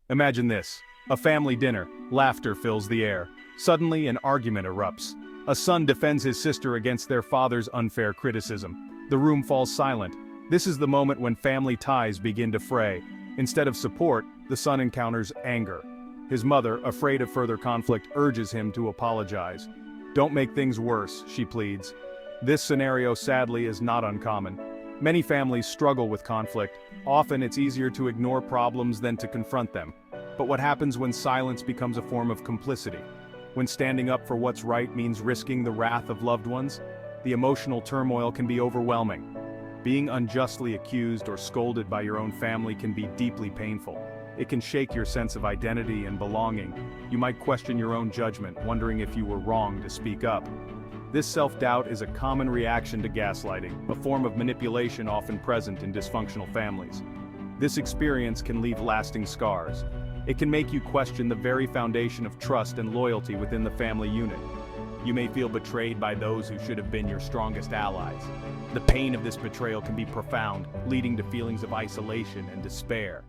Imagine this. A family dinner. Laughter fills the air. Suddenly, an argument erupts. A son defends his sister against their father's unfair criticism. The room falls silent. This is the moment when family ties begin to fray. Instead of support, the son encounters anger. His mother, afraid of further conflict, urges him to apologize. "Don't make things worse," she pleads. This scenario, sadly, is not uncommon. Many families struggle with conflict. Often it's easier to ignore problems than to confront them. But what happens when silence becomes a form of complicity? When standing up for what's right means risking the wrath of loved ones? The emotional turmoil can be overwhelming. Being unjustly accused or scolded by your own family can be deeply painful. It can shake your sense of identity and belonging. You might question your own judgment, wondering if you were wrong to speak up. This self-doubt is a common reaction to gaslighting, a form of manipulation often present in dysfunctional families. This experience can leave lasting scars. It can make you question the very foundation of trust and loyalty within the family unit. You may feel betrayed by those who should have been your strongest allies. The pain of this betrayal can be profound, leading to feelings of isolation and despair.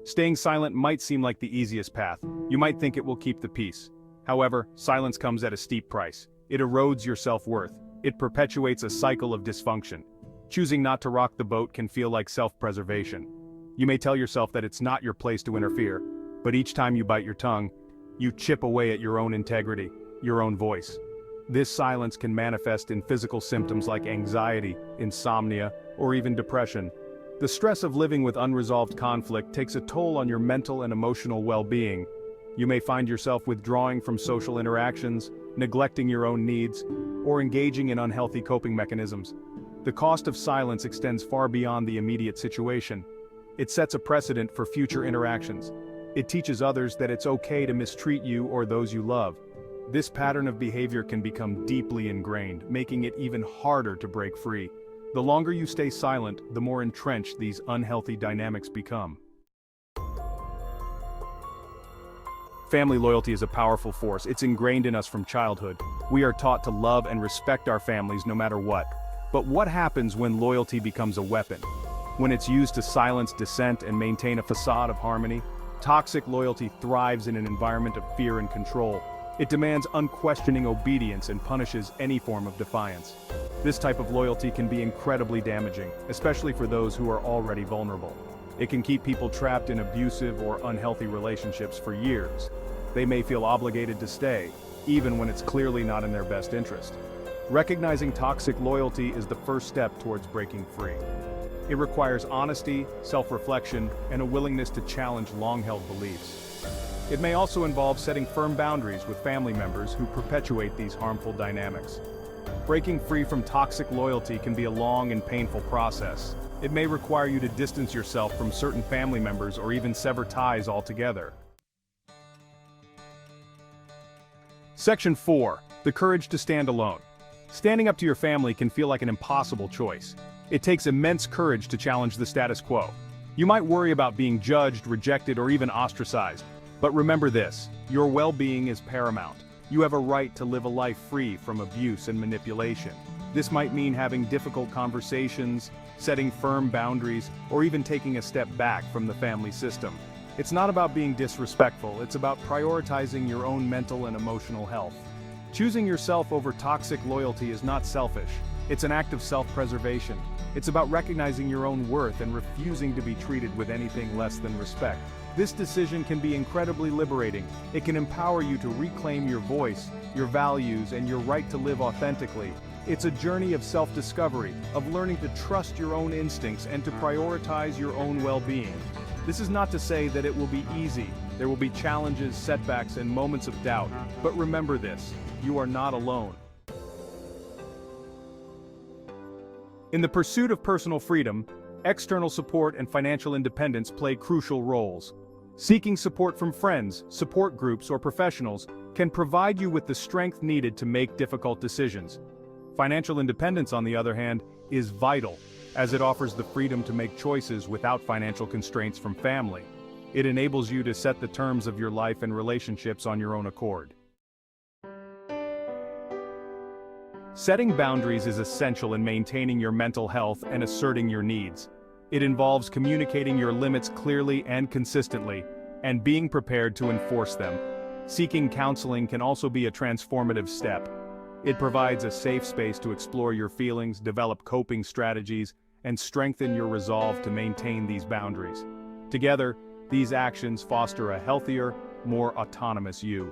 Staying silent might seem like the easiest path. You might think it will keep the peace. However, silence comes at a steep price. It erodes your self-worth. It perpetuates a cycle of dysfunction. Choosing not to rock the boat can feel like self-preservation. You may tell yourself that it's not your place to interfere, but each time you bite your tongue, you chip away at your own integrity, your own voice. This silence can manifest in physical symptoms like anxiety, insomnia, or even depression. The stress of living with unresolved conflict takes a toll on your mental and emotional well-being. You may find yourself withdrawing from social interactions, neglecting your own needs, or engaging in unhealthy coping mechanisms. The cost of silence extends far beyond the immediate situation. It sets a precedent for future interactions. It teaches others that it's okay to mistreat you or those you love. This pattern of behavior can become deeply ingrained, making it even harder to break free. The longer you stay silent, the more entrenched these unhealthy dynamics become. Family loyalty is a powerful force. It's ingrained in us from childhood. We are taught to love and respect our families no matter what. But what happens when loyalty becomes a weapon? When it's used to silence dissent and maintain a facade of harmony? Toxic loyalty thrives in an environment of fear and control. It demands unquestioning obedience and punishes any form of defiance. This type of loyalty can be incredibly damaging, especially for those who are already vulnerable. It can keep people trapped in abusive or unhealthy relationships for years. They may feel obligated to stay, even when it's clearly not in their best interest. Recognizing toxic loyalty is the first step towards breaking free. It requires honesty, self-reflection, and a willingness to challenge long-held beliefs. It may also involve setting firm boundaries with family members who perpetuate these harmful dynamics. Breaking free from toxic loyalty can be a long and painful process. It may require you to distance yourself from certain family members or even sever ties altogether. Section 4. The courage to stand alone. Standing up to your family can feel like an impossible choice. It takes immense courage to challenge the status quo. You might worry about being judged, rejected, or even ostracized. But remember this, your well-being is paramount. You have a right to live a life free from abuse and manipulation. This might mean having difficult conversations, setting firm boundaries, or even taking a step back from the family system. It's not about being disrespectful, it's about prioritizing your own mental and emotional health. Choosing yourself over toxic loyalty is not selfish. It's an act of self-preservation. It's about recognizing your own worth and refusing to be treated with anything less than respect. This decision can be incredibly liberating. It can empower you to reclaim your voice, your values, and your right to live authentically. It's a journey of self-discovery, of learning to trust your own instincts and to prioritize your own well-being. This is not to say that it will be easy. There will be challenges, setbacks, and moments of doubt. But remember this, you are not alone. In the pursuit of personal freedom, external support and financial independence play crucial roles. Seeking support from friends, support groups, or professionals can provide you with the strength needed to make difficult decisions. Financial independence, on the other hand, is vital, as it offers the freedom to make choices without financial constraints from family. It enables you to set the terms of your life and relationships on your own accord. Setting boundaries is essential in maintaining your mental health and asserting your needs. It involves communicating your limits clearly and consistently, and being prepared to enforce them. Seeking counseling can also be a transformative step. It provides a safe space to explore your feelings, develop coping strategies, and strengthen your resolve to maintain these boundaries. Together, these actions foster a healthier, more autonomous you.